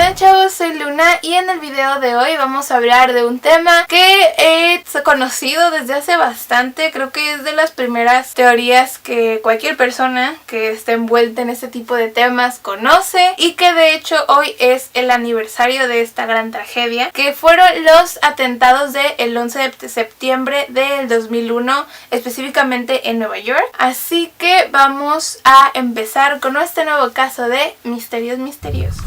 Hola chavos, soy Luna y en el video de hoy vamos a hablar de un tema que he conocido desde hace bastante. Creo que es de las primeras teorías que cualquier persona que esté envuelta en este tipo de temas conoce, y que de hecho hoy es el aniversario de esta gran tragedia, que fueron los atentados del 11 de septiembre del 2001, específicamente en Nueva York. Así que vamos a empezar con este nuevo caso de Misterios Misteriosos.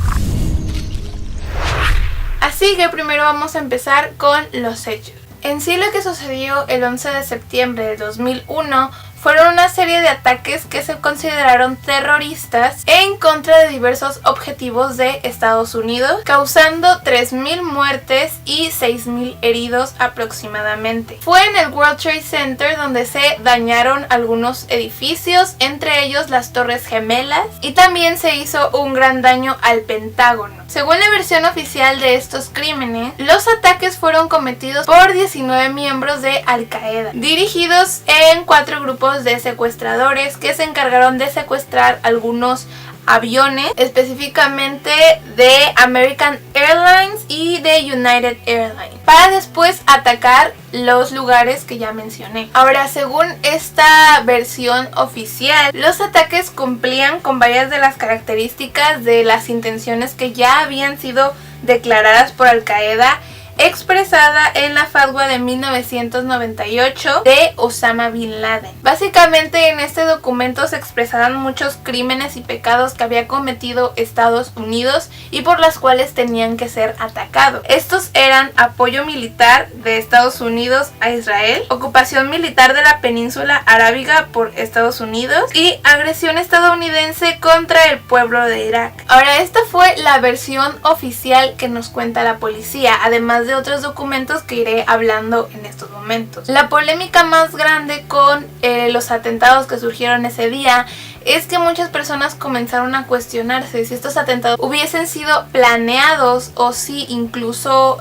Así que primero vamos a empezar con los hechos. En sí, lo que sucedió el 11 de septiembre de 2001 fueron una serie de ataques que se consideraron terroristas en contra de diversos objetivos de Estados Unidos, causando 3.000 muertes y 6.000 heridos aproximadamente. Fue en el World Trade Center donde se dañaron algunos edificios, entre ellos las Torres Gemelas, y también se hizo un gran daño al Pentágono. Según la versión oficial de estos crímenes, los ataques fueron cometidos por 19 miembros de Al Qaeda, dirigidos en 4 grupos de secuestradores que se encargaron de secuestrar algunos aviones, específicamente de American Airlines y de United Airlines, para después atacar los lugares que ya mencioné. Ahora, según esta versión oficial, los ataques cumplían con varias de las características de las intenciones que ya habían sido declaradas por Al Qaeda, expresada en la fatwa de 1998 de Osama Bin Laden. Básicamente, en este documento se expresaban muchos crímenes y pecados que había cometido Estados Unidos y por las cuales tenían que ser atacados. Estos eran apoyo militar de Estados Unidos a Israel, ocupación militar de la península arábiga por Estados Unidos y agresión estadounidense contra el pueblo de Irak. Ahora, esta fue la versión oficial que nos cuenta la policía, además de otros documentos que iré hablando en estos momentos. La polémica más grande con los atentados que surgieron ese día es que muchas personas comenzaron a cuestionarse si estos atentados hubiesen sido planeados o si incluso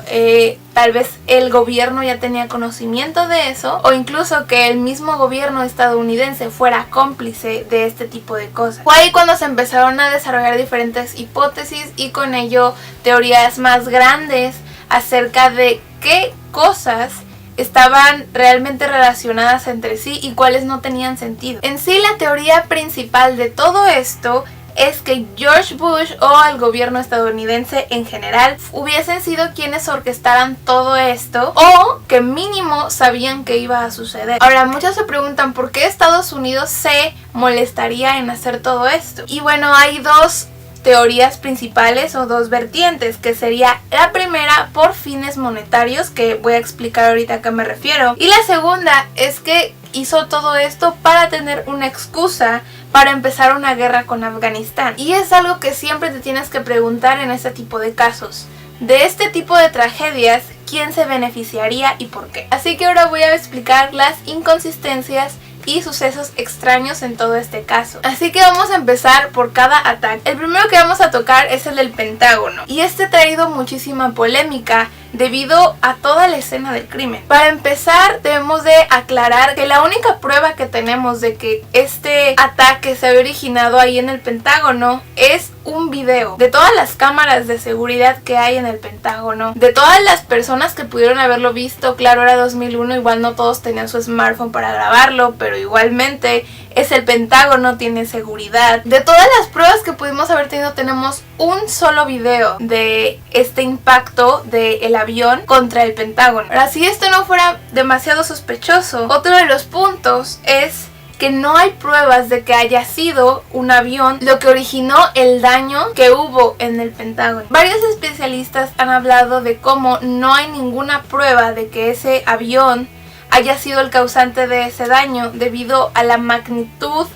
tal vez el gobierno ya tenía conocimiento de eso, o incluso que el mismo gobierno estadounidense fuera cómplice de este tipo de cosas. Fue ahí cuando se empezaron a desarrollar diferentes hipótesis y con ello teorías más grandes acerca de qué cosas estaban realmente relacionadas entre sí y cuáles no tenían sentido. En sí, la teoría principal de todo esto es que George Bush o el gobierno estadounidense en general hubiesen sido quienes orquestaran todo esto, o que mínimo sabían que iba a suceder. Ahora, muchos se preguntan por qué Estados Unidos se molestaría en hacer todo esto. Y bueno, hay dos teorías principales o dos vertientes, que sería la primera por fines monetarios, que voy a explicar ahorita a qué me refiero, y la segunda es que hizo todo esto para tener una excusa para empezar una guerra con Afganistán. Y es algo que siempre te tienes que preguntar en este tipo de casos. De este tipo de tragedias, ¿quién se beneficiaría y por qué? Así que ahora voy a explicar las inconsistencias y sucesos extraños en todo este caso. Así que vamos a empezar por cada ataque. El primero que vamos a tocar es el del Pentágono, y este ha traído muchísima polémica debido a toda la escena del crimen. Para empezar, debemos de aclarar que la única prueba que tenemos de que este ataque se había originado ahí en el Pentágono es un video de todas las cámaras de seguridad que hay en el Pentágono, de todas las personas que pudieron haberlo visto. Claro, era 2001, igual no todos tenían su smartphone para grabarlo, pero igualmente es el Pentágono, tiene seguridad. De todas las pruebas que pudimos haber tenido, tenemos un solo video de este impacto del avión contra el Pentágono. Ahora, si esto no fuera demasiado sospechoso, otro de los puntos es que no hay pruebas de que haya sido un avión lo que originó el daño que hubo en el Pentágono. Varios especialistas han hablado de cómo no hay ninguna prueba de que ese avión haya sido el causante de ese daño debido a la magnitud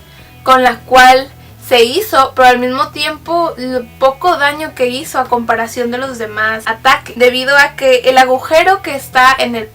con la cual se hizo, pero al mismo tiempo el poco daño que hizo a comparación de los demás ataques, debido a que el agujero que estaba en el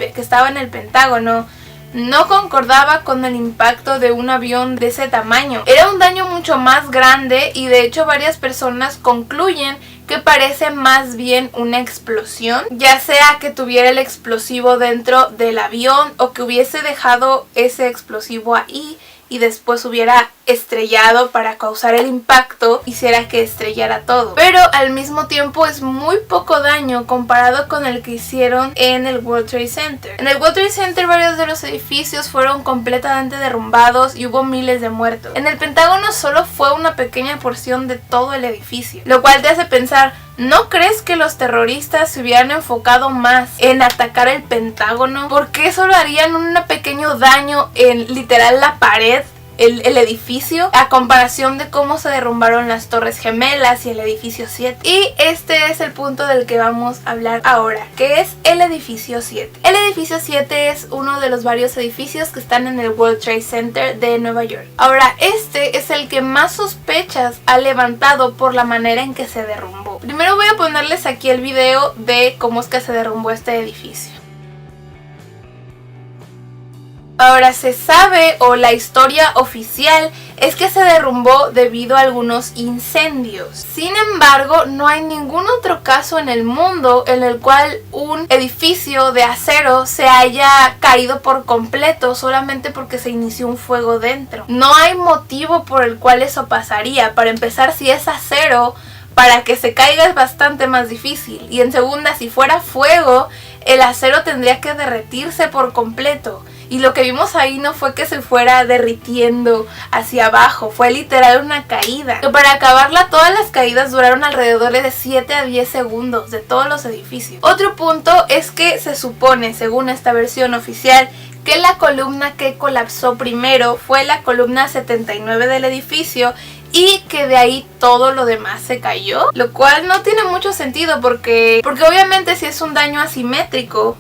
Pentágono no concordaba con el impacto de un avión de ese tamaño. Era un daño mucho más grande, y de hecho varias personas concluyen que parece más bien una explosión, ya sea que tuviera el explosivo dentro del avión o que hubiese dejado ese explosivo ahí y después hubiera estrellado para causar el impacto hiciera que estrellara todo. Pero al mismo tiempo es muy poco daño comparado con el que hicieron en el World Trade Center. En el World Trade Center varios de los edificios fueron completamente derrumbados y hubo miles de muertos. En el Pentágono solo fue una pequeña porción de todo el edificio, lo cual te hace pensar, ¿no crees que los terroristas se hubieran enfocado más en atacar el Pentágono? ¿Por qué solo harían un pequeño daño en literal la pared? El edificio, a comparación de cómo se derrumbaron las Torres Gemelas y el edificio 7. Y este es el punto del que vamos a hablar ahora, que es el edificio 7. El edificio 7 es uno de los varios edificios que están en el World Trade Center de Nueva York. Ahora, este es el que más sospechas ha levantado por la manera en que se derrumbó. Primero voy a ponerles aquí el video de cómo es que se derrumbó este edificio. Ahora se sabe, o la historia oficial, es que se derrumbó debido a algunos incendios. Sin embargo, no hay ningún otro caso en el mundo en el cual un edificio de acero se haya caído por completo solamente porque se inició un fuego dentro. No hay motivo por el cual eso pasaría. Para empezar, si es acero, para que se caiga es bastante más difícil. Y en segunda, si fuera fuego, el acero tendría que derretirse por completo. Y lo que vimos ahí no fue que se fuera derritiendo hacia abajo, fue literal una caída. Que para acabarla, todas las caídas duraron alrededor de 7 a 10 segundos de todos los edificios. Otro punto es que se supone, según esta versión oficial, que la columna que colapsó primero fue la columna 79 del edificio y que de ahí todo lo demás se cayó. Lo cual no tiene mucho sentido porque obviamente si es un daño asimétrico,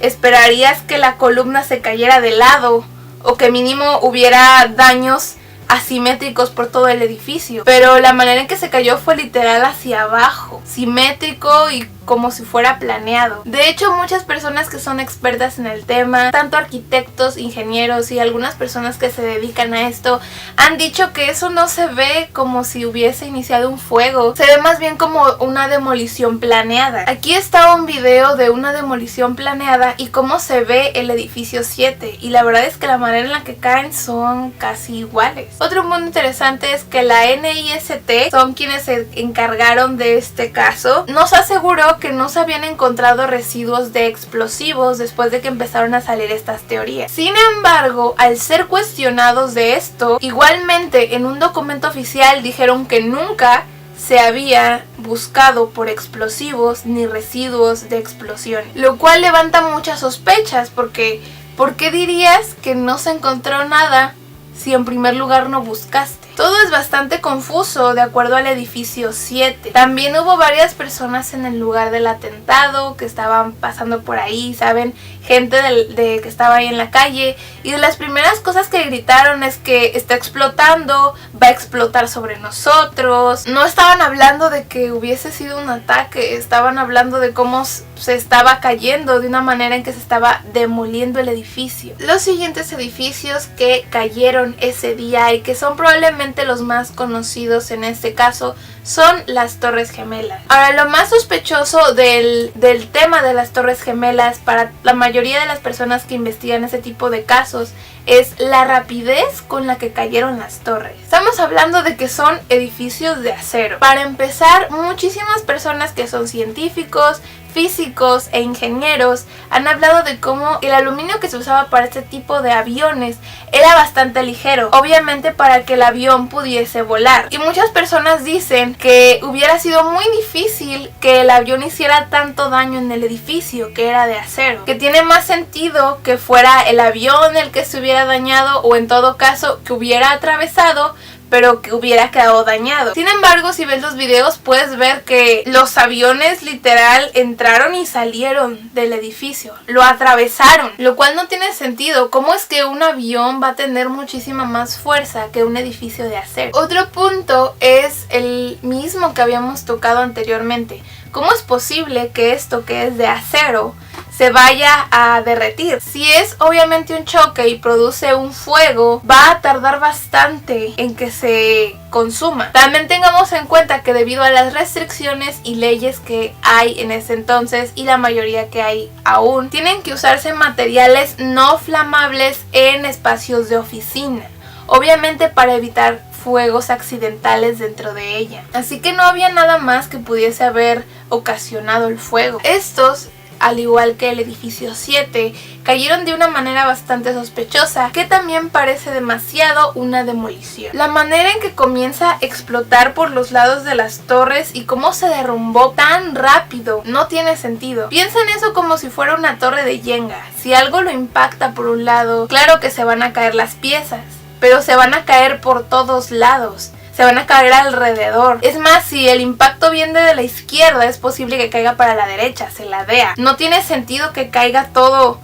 esperarías que la columna se cayera de lado o que mínimo hubiera daños asimétricos por todo el edificio. Pero la manera en que se cayó fue literal hacia abajo, simétrico y como si fuera planeado. De hecho, muchas personas que son expertas en el tema, tanto arquitectos, ingenieros y algunas personas que se dedican a esto, han dicho que eso no se ve como si hubiese iniciado un fuego, se ve más bien como una demolición planeada. Aquí está un video de una demolición planeada y cómo se ve el edificio 7, y la verdad es que la manera en la que caen son casi iguales. Otro punto interesante es que la NIST son quienes se encargaron de este caso. Nos aseguró que no se habían encontrado residuos de explosivos después de que empezaron a salir estas teorías. Sin embargo, al ser cuestionados de esto, igualmente en un documento oficial dijeron que nunca se había buscado por explosivos ni residuos de explosión, lo cual levanta muchas sospechas porque ¿por qué dirías que no se encontró nada si en primer lugar no buscaste? Todo es bastante confuso de acuerdo al edificio 7. También hubo varias personas en el lugar del atentado que estaban pasando por ahí, ¿saben? Gente que estaba ahí en la calle, y de las primeras cosas que gritaron es que está explotando, va a explotar sobre nosotros. No estaban hablando de que hubiese sido un ataque, estaban hablando de cómo se estaba cayendo, de una manera en que se estaba demoliendo el edificio. Los siguientes edificios que cayeron ese día y que son probablemente los más conocidos en este caso son las Torres Gemelas. Ahora, lo más sospechoso del tema de las Torres Gemelas para la mayoría de las personas que investigan ese tipo de casos es la rapidez con la que cayeron las torres. Estamos hablando de que son edificios de acero. Para empezar, muchísimas personas que son científicos, físicos e ingenieros han hablado de cómo el aluminio que se usaba para este tipo de aviones era bastante ligero, obviamente para que el avión pudiese volar. Y muchas personas dicen que hubiera sido muy difícil que el avión hiciera tanto daño en el edificio que era de acero, que tiene más sentido que fuera el avión el que se hubiera dañado, o en todo caso que hubiera atravesado pero que hubiera quedado dañado. Sin embargo, si ves los videos puedes ver que los aviones literal entraron y salieron del edificio, lo atravesaron, lo cual no tiene sentido. ¿Cómo es que un avión va a tener muchísima más fuerza que un edificio de acero? Otro punto es el mismo que habíamos tocado anteriormente. ¿Cómo es posible que esto que es de acero se vaya a derretir? Si es obviamente un choque y produce un fuego, va a tardar bastante en que se consuma. También tengamos en cuenta que debido a las restricciones y leyes que hay en ese entonces, y la mayoría que hay aún, tienen que usarse materiales no flamables en espacios de oficina. obviamente para evitar fuegos accidentales dentro de ella. Así que no había nada más que pudiese haber ocasionado el fuego. Estos, al igual que el edificio 7, cayeron de una manera bastante sospechosa, que también parece demasiado una demolición. La manera en que comienza a explotar por los lados de las torres y cómo se derrumbó tan rápido no tiene sentido. Piensa en eso como si fuera una torre de Jenga. Si algo lo impacta por un lado, claro que se van a caer las piezas, pero se van a caer por todos lados. Se van a caer alrededor. Es más, si el impacto viene de la izquierda, es posible que caiga para la derecha, se ladea. No tiene sentido que caiga todo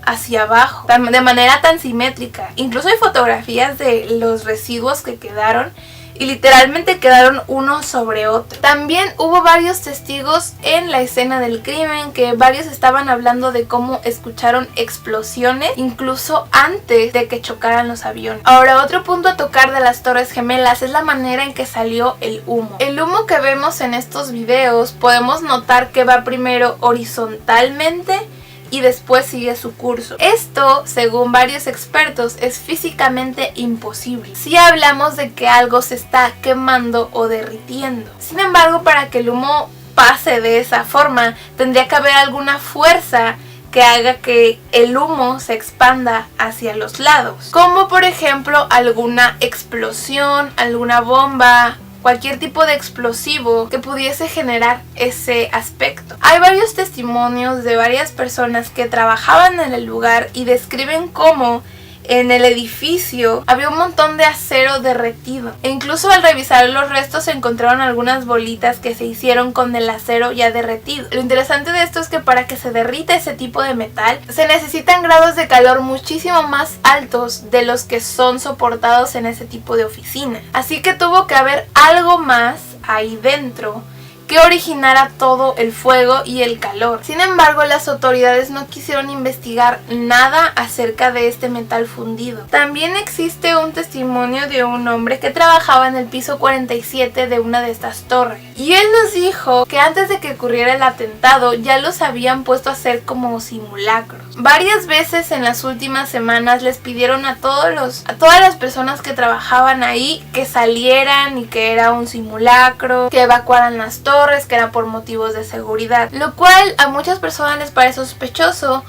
hacia abajo, de manera tan simétrica. Incluso hay fotografías de los residuos que quedaron y literalmente quedaron uno sobre otro. También hubo varios testigos en la escena del crimen, que varios estaban hablando de cómo escucharon explosiones incluso antes de que chocaran los aviones. Ahora, otro punto a tocar de las Torres Gemelas es la manera en que salió el humo. El humo que vemos en estos videos podemos notar que va primero horizontalmente y después sigue su curso. Esto, según varios expertos, es físicamente imposible si hablamos de que algo se está quemando o derritiendo. Sin embargo, para que el humo pase de esa forma, tendría que haber alguna fuerza que haga que el humo se expanda hacia los lados, como por ejemplo alguna explosión, alguna bomba, cualquier tipo de explosivo que pudiese generar ese aspecto. Hay varios testimonios de varias personas que trabajaban en el lugar y describen cómo en el edificio había un montón de acero derretido. E incluso al revisar los restos se encontraron algunas bolitas que se hicieron con el acero ya derretido. Lo interesante de esto es que para que se derrita ese tipo de metal se necesitan grados de calor muchísimo más altos de los que son soportados en ese tipo de oficina. Así que tuvo que haber algo más ahí dentro que originara todo el fuego y el calor. Sin embargo, las autoridades no quisieron investigar nada acerca de este metal fundido. También existe un testimonio de un hombre que trabajaba en el piso 47 de una de estas torres. Y él nos dijo que antes de que ocurriera el atentado ya los habían puesto a hacer como simulacros. Varias veces en las últimas semanas les pidieron a todas las personas que trabajaban ahí que salieran y que era un simulacro, que evacuaran las torres, que era por motivos de seguridad, lo cual a muchas personas les parece sospechoso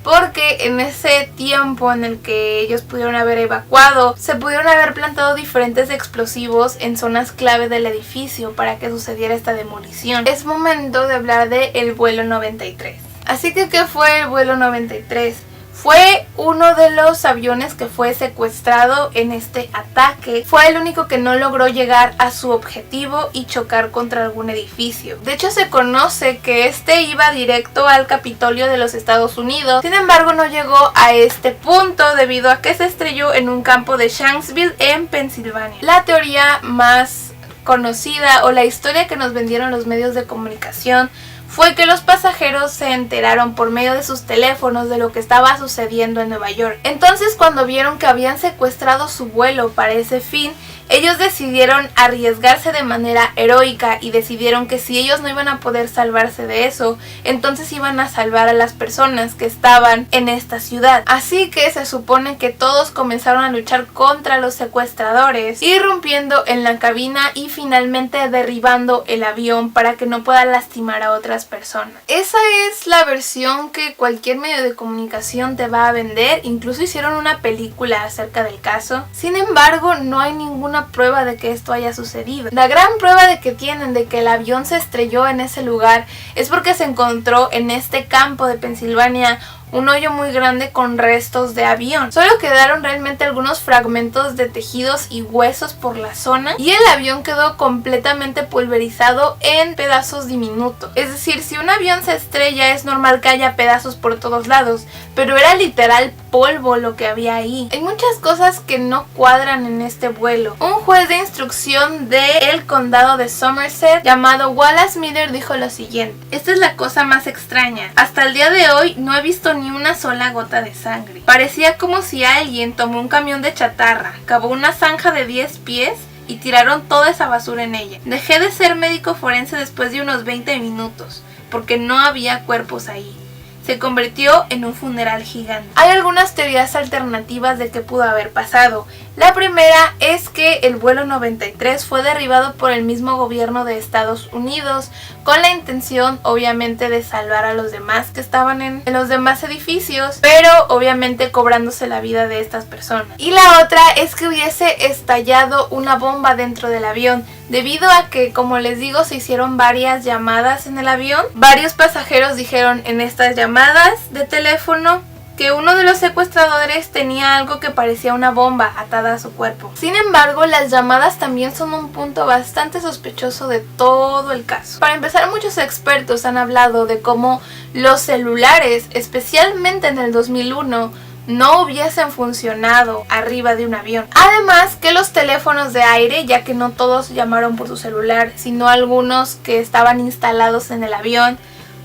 porque en ese tiempo en el que ellos pudieron haber evacuado, se pudieron haber plantado diferentes explosivos en zonas clave del edificio para que sucediera esta demolición. Es momento de hablar del vuelo 93. Así que, ¿qué fue el vuelo 93? Fue uno de los aviones que fue secuestrado en este ataque. Fue el único que no logró llegar a su objetivo y chocar contra algún edificio. De hecho, se conoce que este iba directo al Capitolio de los Estados Unidos. Sin embargo, no llegó a este punto debido a que se estrelló en un campo de Shanksville en Pensilvania. La teoría más conocida o la historia que nos vendieron los medios de comunicación fue que los pasajeros se enteraron por medio de sus teléfonos de lo que estaba sucediendo en Nueva York. Entonces, cuando vieron que habían secuestrado su vuelo para ese fin, ellos decidieron arriesgarse de manera heroica y decidieron que si ellos no iban a poder salvarse de eso, entonces iban a salvar a las personas que estaban en esta ciudad. Así que se supone que todos comenzaron a luchar contra los secuestradores, irrumpiendo en la cabina y finalmente derribando el avión para que no pueda lastimar a otras personas. Esa es la versión que cualquier medio de comunicación te va a vender. Incluso hicieron una película acerca del caso. Sin embargo, no hay ninguna prueba de que esto haya sucedido. La gran prueba de que tienen de que el avión se estrelló en ese lugar es porque se encontró en este campo de Pensilvania un hoyo muy grande con restos de avión. Solo quedaron realmente algunos fragmentos de tejidos y huesos por la zona y el avión quedó completamente pulverizado en pedazos diminutos. Es decir, si un avión se estrella es normal que haya pedazos por todos lados, pero era literal polvo lo que había ahí. Hay muchas cosas que no cuadran en este vuelo. Un juez de instrucción del condado de Somerset llamado Wallace Miller dijo lo siguiente: esta es la cosa más extraña. Hasta el día de hoy no he visto ni una sola gota de sangre. Parecía como si alguien tomó un camión de chatarra, cavó una zanja de 10 pies y tiraron toda esa basura en ella. Dejé de ser médico forense después de unos 20 minutos, porque no había cuerpos ahí. Se convirtió en un funeral gigante. Hay algunas teorías alternativas de qué pudo haber pasado. La primera es que el vuelo 93 fue derribado por el mismo gobierno de Estados Unidos con la intención obviamente de salvar a los demás que estaban en los demás edificios, pero obviamente cobrándose la vida de estas personas. Y la otra es que hubiese estallado una bomba dentro del avión, debido a que, como les digo, se hicieron varias llamadas en el avión. Varios pasajeros dijeron en estas llamadas de teléfono que uno de los secuestradores tenía algo que parecía una bomba atada a su cuerpo. Sin embargo, las llamadas también son un punto bastante sospechoso de todo el caso. Para empezar, muchos expertos han hablado de cómo los celulares, especialmente en el 2001, no hubiesen funcionado arriba de un avión. Además que los teléfonos de aire, ya que no todos llamaron por su celular, sino algunos que estaban instalados en el avión,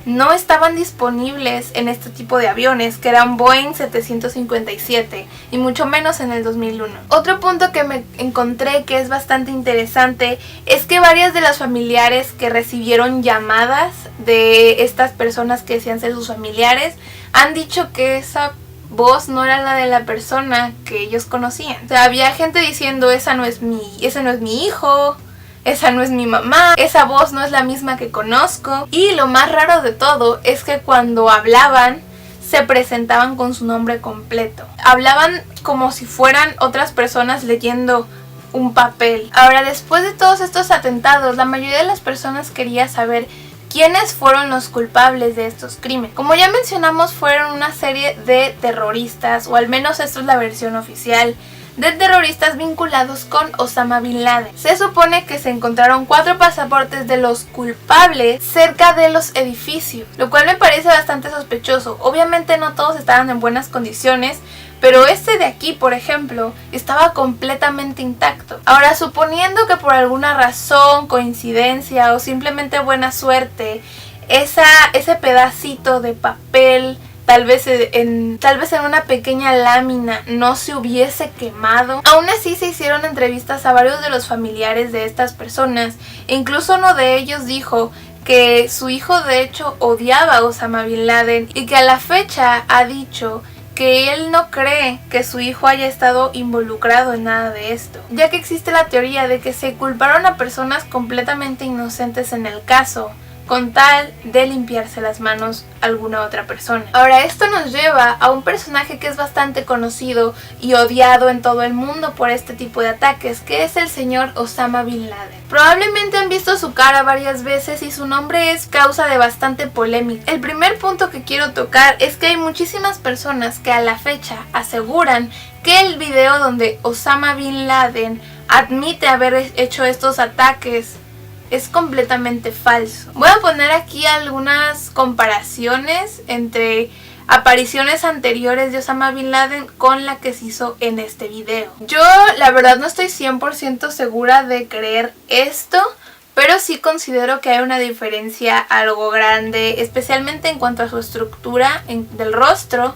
no estaban disponibles en este tipo de aviones, que eran Boeing 757, y mucho menos en el 2001. Otro punto que me encontré que es bastante interesante es que varias de las familiares que recibieron llamadas de estas personas que decían ser sus familiares han dicho que esa voz no era la de la persona que ellos conocían. O sea, había gente diciendo ese no es mi hijo, esa no es mi mamá, esa voz no es la misma que conozco. Y lo más raro de todo es que cuando hablaban se presentaban con su nombre completo. Hablaban como si fueran otras personas leyendo un papel. Ahora, después de todos estos atentados, la mayoría de las personas quería saber quiénes fueron los culpables de estos crímenes. Como ya mencionamos, fueron una serie de terroristas, o al menos esto es la versión oficial, de terroristas vinculados con Osama Bin Laden. Se supone que se encontraron 4 pasaportes de los culpables cerca de los edificios, lo cual me parece bastante sospechoso. Obviamente no todos estaban en buenas condiciones, pero este de aquí, por ejemplo, estaba completamente intacto. Ahora, suponiendo que por alguna razón, coincidencia o simplemente buena suerte, ese pedacito de papel, tal vez en una pequeña lámina, no se hubiese quemado. Aún así se hicieron entrevistas a varios de los familiares de estas personas, e incluso uno de ellos dijo que su hijo de hecho odiaba a Osama Bin Laden y que a la fecha ha dicho que él no cree que su hijo haya estado involucrado en nada de esto, ya que existe la teoría de que se culparon a personas completamente inocentes en el caso, con tal de limpiarse las manos a alguna otra persona. Ahora, esto nos lleva a un personaje que es bastante conocido y odiado en todo el mundo por este tipo de ataques, que es el señor Osama Bin Laden. Probablemente han visto su cara varias veces y su nombre es causa de bastante polémica. El primer punto que quiero tocar es que hay muchísimas personas que a la fecha aseguran que el video donde Osama Bin Laden admite haber hecho estos ataques es completamente falso. Voy a poner aquí algunas comparaciones entre apariciones anteriores de Osama Bin Laden con la que se hizo en este video. Yo la verdad no estoy 100% segura de creer esto, pero sí considero que hay una diferencia algo grande, especialmente en cuanto a su estructura del rostro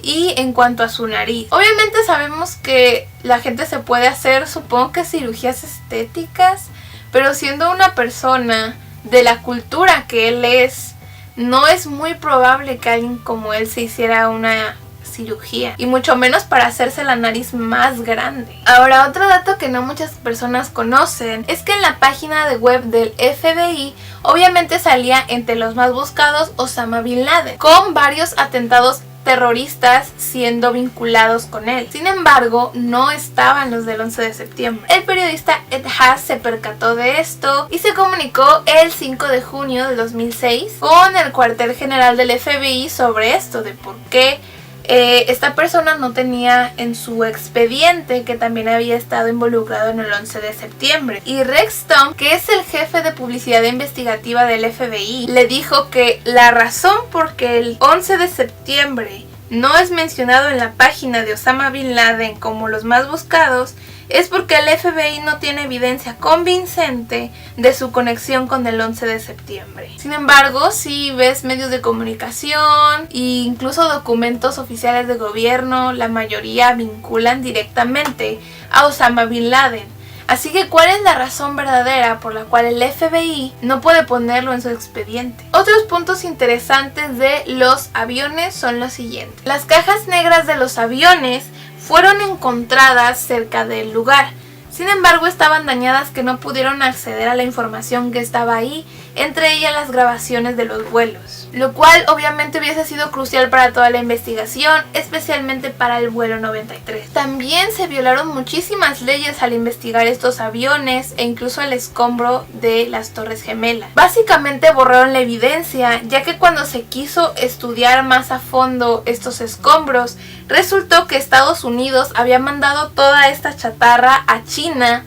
y en cuanto a su nariz. Obviamente sabemos que la gente se puede hacer, supongo que cirugías estéticas, pero siendo una persona de la cultura que él es, no es muy probable que alguien como él se hiciera una cirugía, y mucho menos para hacerse la nariz más grande. Ahora, otro dato que no muchas personas conocen es que en la página de web del FBI obviamente salía entre los más buscados Osama Bin Laden, con varios atentados terroristas siendo vinculados con él. Sin embargo, no estaban los del 11 de septiembre. El periodista Ed Haas se percató de esto y se comunicó el 5 de junio de 2006 con el cuartel general del FBI sobre esto, de por qué esta persona no tenía en su expediente que también había estado involucrado en el 11 de septiembre. Y Rex Stone, que es el jefe de publicidad investigativa del FBI, le dijo que la razón por que el 11 de septiembre no es mencionado en la página de Osama Bin Laden como los más buscados es porque el FBI no tiene evidencia convincente de su conexión con el 11 de septiembre. Sin embargo, si ves medios de comunicación e incluso documentos oficiales de gobierno, la mayoría vinculan directamente a Osama Bin Laden. Así que, ¿cuál es la razón verdadera por la cual el FBI no puede ponerlo en su expediente? Otros puntos interesantes de los aviones son los siguientes. Las cajas negras de los aviones fueron encontradas cerca del lugar. Sin embargo, estaban dañadas que no pudieron acceder a la información que estaba ahí, entre ellas las grabaciones de los vuelos, lo cual obviamente hubiese sido crucial para toda la investigación, especialmente para el vuelo 93. También se violaron muchísimas leyes al investigar estos aviones e incluso el escombro de las Torres Gemelas. Básicamente borraron la evidencia, ya que cuando se quiso estudiar más a fondo estos escombros, resultó que Estados Unidos había mandado toda esta chatarra a China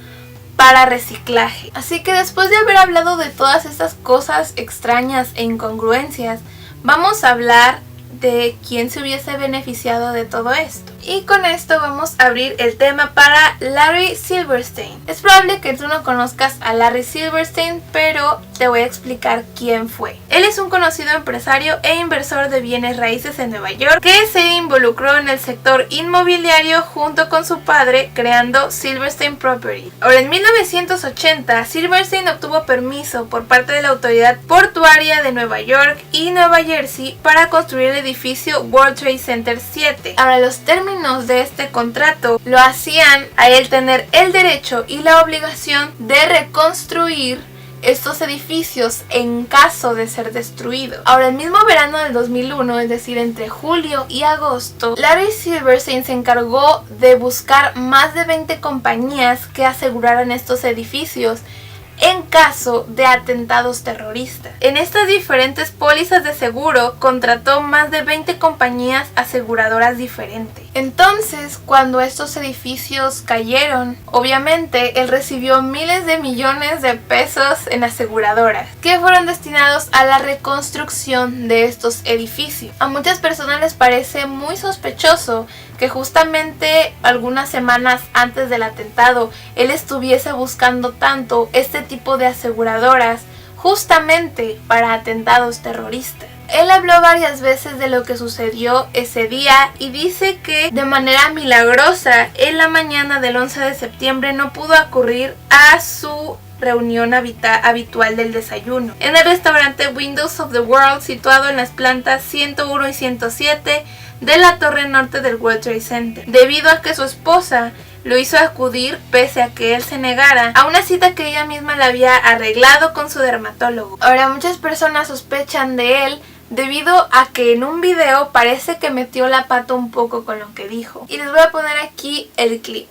para reciclaje. Así que después de haber hablado de todas estas cosas extrañas e incongruencias, vamos a hablar de quién se hubiese beneficiado de todo esto. Y con esto vamos a abrir el tema para Larry Silverstein. Es probable que tú no conozcas a Larry Silverstein, pero te voy a explicar quién fue. Él es un conocido empresario e inversor de bienes raíces en Nueva York que se involucró en el sector inmobiliario junto con su padre creando Silverstein Property. Ahora, en 1980, Silverstein obtuvo permiso por parte de la autoridad portuaria de Nueva York y Nueva Jersey para construir el edificio World Trade Center 7. Ahora, los términos de este contrato lo hacían a él tener el derecho y la obligación de reconstruir estos edificios en caso de ser destruidos. Ahora, el mismo verano del 2001, es decir, entre julio y agosto, Larry Silverstein se encargó de buscar más de 20 compañías que aseguraran estos edificios en caso de atentados terroristas. En estas diferentes pólizas de seguro contrató más de 20 compañías aseguradoras diferentes. Entonces, cuando estos edificios cayeron, obviamente él recibió miles de millones de pesos en aseguradoras que fueron destinados a la reconstrucción de estos edificios. A muchas personas les parece muy sospechoso que justamente algunas semanas antes del atentado él estuviese buscando tanto este tipo de aseguradoras justamente para atentados terroristas. Él habló varias veces de lo que sucedió ese día y dice que de manera milagrosa en la mañana del 11 de septiembre no pudo acudir a su reunión habitual del desayuno en el restaurante Windows of the World, situado en las plantas 101 y 107 de la torre norte del World Trade Center, debido a que su esposa lo hizo acudir pese a que él se negara a una cita que ella misma le había arreglado con su dermatólogo. Ahora, muchas personas sospechan de él debido a que en un video parece que metió la pata un poco con lo que dijo. Y les voy a poner aquí el clip.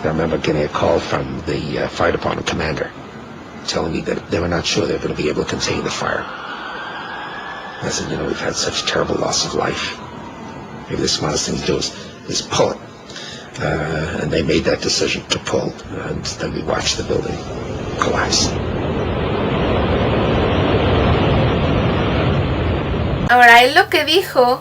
I remember getting a call from the fire department commander telling me that they were not sure they were going to be able to contain the fire. I said, you know, we've had such terrible loss of life. Maybe the smartest thing to do is pull it. And they made that decision to pull, and then we watched the building collapse. Ahora, él lo que dijo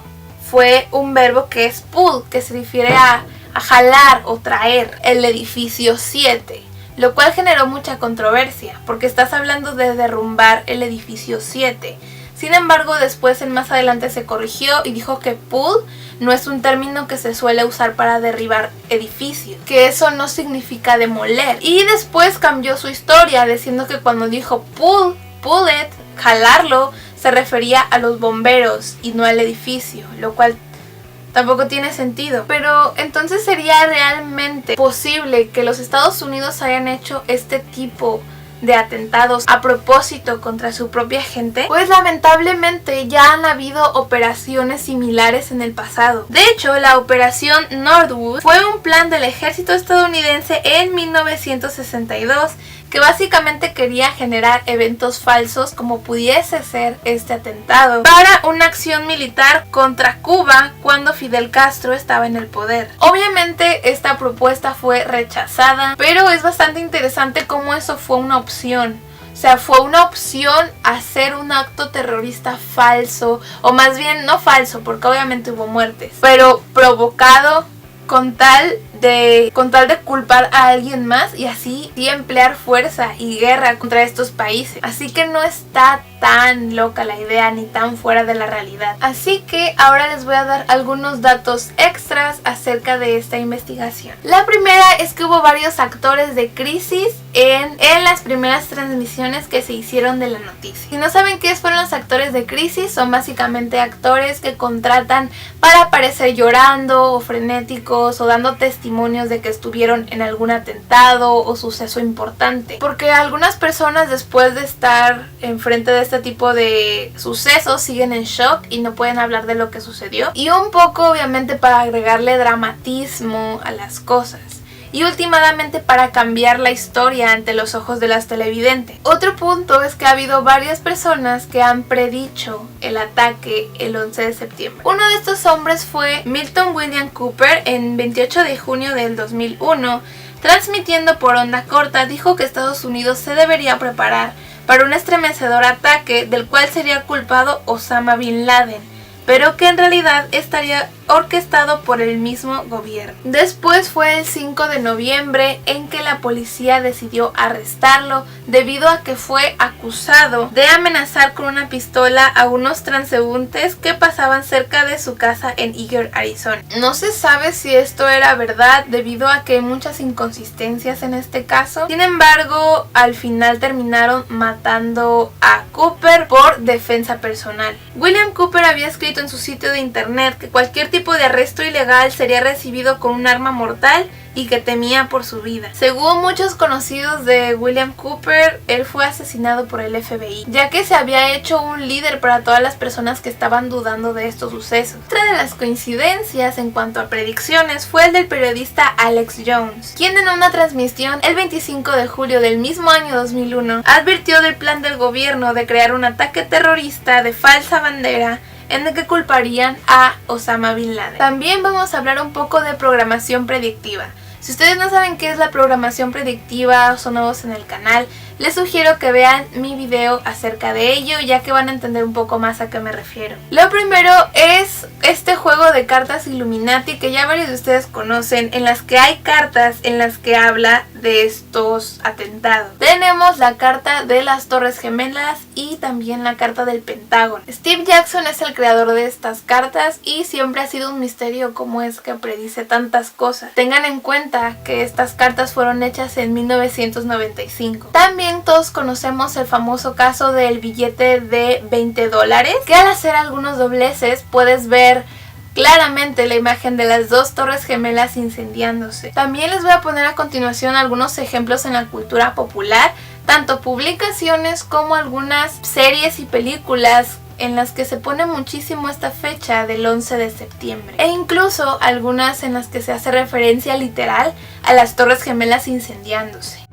fue un verbo que es pull, que se refiere a jalar o traer el edificio 7, lo cual generó mucha controversia, porque estás hablando de derrumbar el edificio 7. Sin embargo, después más adelante se corrigió y dijo que pull no es un término que se suele usar para derribar edificios, que eso no significa demoler. Y después cambió su historia diciendo que cuando dijo pull it, jalarlo, se refería a los bomberos y no al edificio, lo cual tampoco tiene sentido. Pero entonces, ¿sería realmente posible que los Estados Unidos hayan hecho este tipo de atentados a propósito contra su propia gente? Pues lamentablemente ya han habido operaciones similares en el pasado. De hecho, la operación Northwood fue un plan del ejército estadounidense en 1962 que básicamente quería generar eventos falsos como pudiese ser este atentado para una acción militar contra Cuba cuando Fidel Castro estaba en el poder. Obviamente esta propuesta fue rechazada, pero es bastante interesante cómo eso fue una opción. O sea, fue una opción hacer un acto terrorista falso, o más bien no falso, porque obviamente hubo muertes, pero provocado con tal de culpar a alguien más y así emplear fuerza y guerra contra estos países. Así que no está tan loca la idea ni tan fuera de la realidad. Así que ahora les voy a dar algunos datos extras acerca de esta investigación. La primera es que hubo varios actores de crisis en las primeras transmisiones que se hicieron de la noticia. Si no saben qué fueron los actores de crisis, son básicamente actores que contratan para aparecer llorando o frenéticos o dando testimonios de que estuvieron en algún atentado o suceso importante. Porque algunas personas, después de estar enfrente de este tipo de sucesos, siguen en shock y no pueden hablar de lo que sucedió. Y un poco, obviamente, para agregarle dramatismo a las cosas. Y últimamente para cambiar la historia ante los ojos de las televidentes. Otro punto es que ha habido varias personas que han predicho el ataque el 11 de septiembre. Uno de estos hombres fue Milton William Cooper. En 28 de junio del 2001, transmitiendo por onda corta, dijo que Estados Unidos se debería preparar para un estremecedor ataque del cual sería culpado Osama Bin Laden, pero que en realidad estaría orquestado por el mismo gobierno. Después fue el 5 de noviembre en que la policía decidió arrestarlo debido a que fue acusado de amenazar con una pistola a unos transeúntes que pasaban cerca de su casa en Eagar, Arizona. No se sabe si esto era verdad debido a que hay muchas inconsistencias en este caso. Sin embargo, al final terminaron matando a Cooper por defensa personal. William Cooper había escrito en su sitio de internet que cualquier tipo de arresto ilegal sería recibido con un arma mortal y que temía por su vida. Según muchos conocidos de William Cooper, él fue asesinado por el FBI, ya que se había hecho un líder para todas las personas que estaban dudando de estos sucesos. Otra de las coincidencias en cuanto a predicciones fue el del periodista Alex Jones, quien en una transmisión el 25 de julio del mismo año 2001 advirtió del plan del gobierno de crear un ataque terrorista de falsa bandera en el que culparían a Osama Bin Laden. También vamos a hablar un poco de programación predictiva. Si ustedes no saben qué es la programación predictiva o son nuevos en el canal, les sugiero que vean mi video acerca de ello, ya que van a entender un poco más a qué me refiero. Lo primero es este juego de cartas Illuminati que ya varios de ustedes conocen, en las que hay cartas en las que habla de estos atentados. Tenemos la carta de las Torres Gemelas y también la carta del Pentágono. Steve Jackson es el creador de estas cartas y siempre ha sido un misterio cómo es que predice tantas cosas. Tengan en cuenta que estas cartas fueron hechas en 1995. También todos conocemos el famoso caso del billete de $20, que al hacer algunos dobleces puedes ver claramente la imagen de las dos torres gemelas incendiándose. También les voy a poner a continuación algunos ejemplos en la cultura popular, tanto publicaciones como algunas series y películas en las que se pone muchísimo esta fecha del 11 de septiembre. E incluso algunas en las que se hace referencia literal a las torres gemelas incendiándose.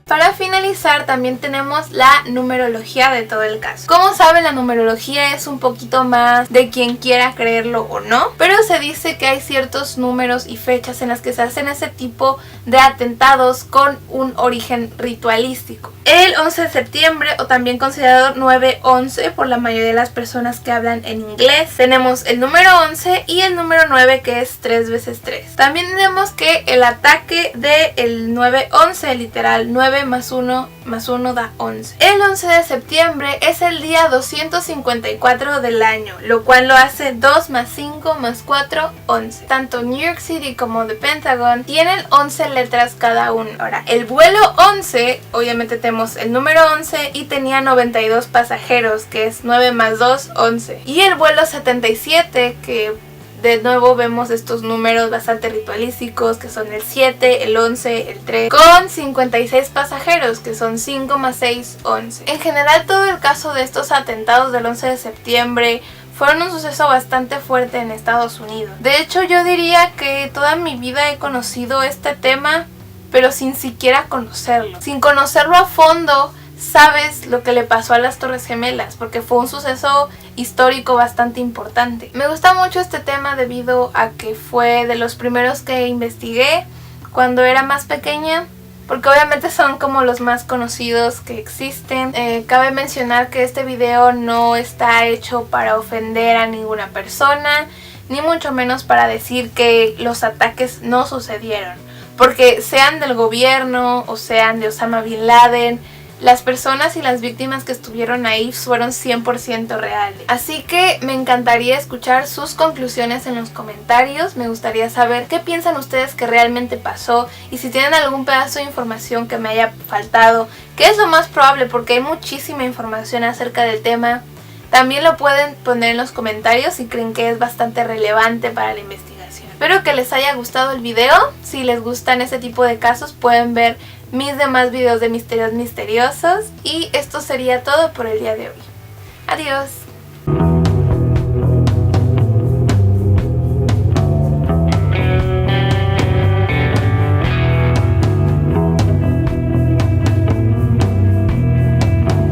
Para finalizar, también tenemos la numerología de todo el caso. Como saben, la numerología es un poquito más de quien quiera creerlo o no, pero se dice que hay ciertos números y fechas en las que se hacen ese tipo de atentados con un origen ritualístico. El 11 de septiembre, o también considerado 9-11 por la mayoría de las personas que hablan en inglés, tenemos el número 11 y el número 9, que es 3 veces 3. También tenemos que el ataque del 9-11, literal 9 más 1 da 11. El 11 de septiembre es el día 254 del año, lo cual lo hace 2 más 5 más 4, 11. Tanto New York City como The Pentagon tienen 11 letras cada uno. Ahora, el vuelo 11, obviamente tenemos el número 11 y tenía 92 pasajeros, que es 9 más 2, 11. Y el vuelo 77, que de nuevo vemos estos números bastante ritualísticos, que son el 7, el 11, el 3, con 56 pasajeros, que son 5 más 6, 11. En general, todo el caso de estos atentados del 11 de septiembre fueron un suceso bastante fuerte en Estados Unidos. De hecho, yo diría que toda mi vida he conocido este tema, pero sin siquiera conocerlo. Sin conocerlo a fondo, sabes lo que le pasó a las Torres Gemelas, porque fue un suceso histórico bastante importante. Me gusta mucho este tema debido a que fue de los primeros que investigué cuando era más pequeña porque obviamente son como los más conocidos que existen. Cabe mencionar que este video no está hecho para ofender a ninguna persona, ni mucho menos para decir que los ataques no sucedieron, porque sean del gobierno o sean de Osama Bin Laden, las personas y las víctimas que estuvieron ahí fueron 100% reales. Así que me encantaría escuchar sus conclusiones en los comentarios. Me gustaría saber qué piensan ustedes que realmente pasó, y si tienen algún pedazo de información que me haya faltado, que es lo más probable porque hay muchísima información acerca del tema. También lo pueden poner en los comentarios si creen que es bastante relevante para la investigación. Espero que les haya gustado el video. Si les gustan este tipo de casos, pueden ver mis demás videos de misterios misteriosos. Y esto sería todo por el día de hoy. Adiós.